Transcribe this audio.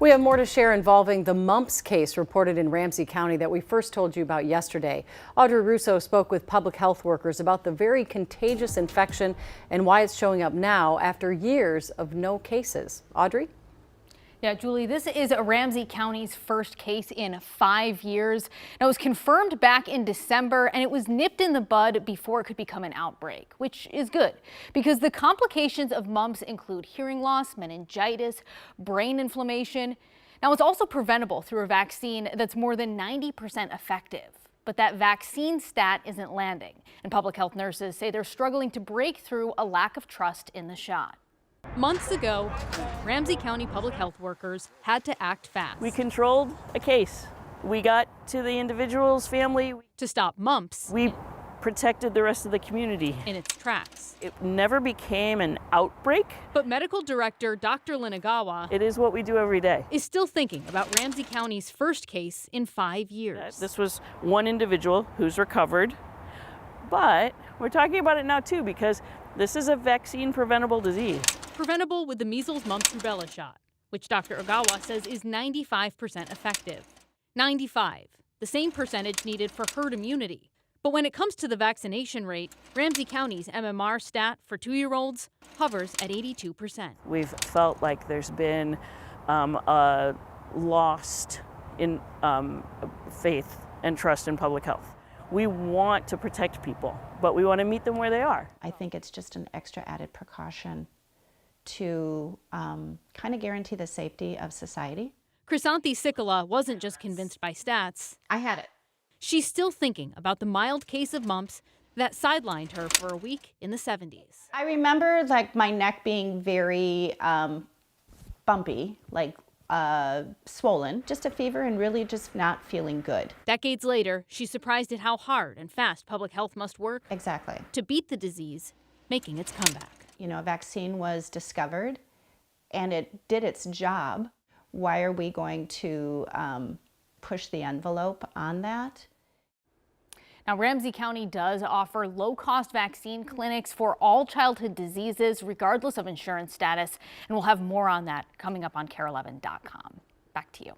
We have more to share involving the Mumps case reported in Ramsey County that we first told you about yesterday. Audrey Russo spoke with public health workers about the very contagious infection and why it's showing up now after years of no cases. Audrey? Yeah, Julie, this is Ramsey County's first case in 5 years. Now, it was confirmed back in December, and it was nipped in the bud before it could become an outbreak, which is good because the complications of mumps include hearing loss, meningitis, brain inflammation. Now, it's also preventable through a vaccine that's more than 90% effective. But that vaccine stat isn't landing, and public health nurses say they're struggling to break through a lack of trust in the shot. Months ago, Ramsey County public health workers had to act fast. We controlled a case. We got to the individual's family. To stop mumps. We protected the rest of the community In its tracks. It never became an outbreak. But medical director Dr. Linagawa It is what we do every day. is still thinking about Ramsey County's first case in 5 years. This was one individual who's recovered, but we're talking about it now too because this is a vaccine preventable disease. Preventable with the measles, mumps, rubella shot, which Dr. Ogawa says is 95% effective. 95, the same percentage needed for herd immunity. But when it comes to the vaccination rate, Ramsey County's MMR stat for 2-year-olds hovers at 82%. We've felt like there's been a lost in faith and trust in public health. We want to protect people, but we want to meet them where they are. I think it's just an extra added precaution to kind of guarantee the safety of society. Chrysanthi Sikala wasn't just convinced by stats. I had it. She's still thinking about the mild case of mumps that sidelined her for a week in the 70s. I remember like my neck being very bumpy, like swollen, just a fever and really just not feeling good. Decades later, she's surprised at how hard and fast public health must work Exactly. to beat the disease, making its comeback. You know, a vaccine was discovered and it did its job. Why are we going to push the envelope on that? Now, Ramsey County does offer low-cost vaccine clinics for all childhood diseases, regardless of insurance status, and we'll have more on that coming up on KARE11.com. Back to you.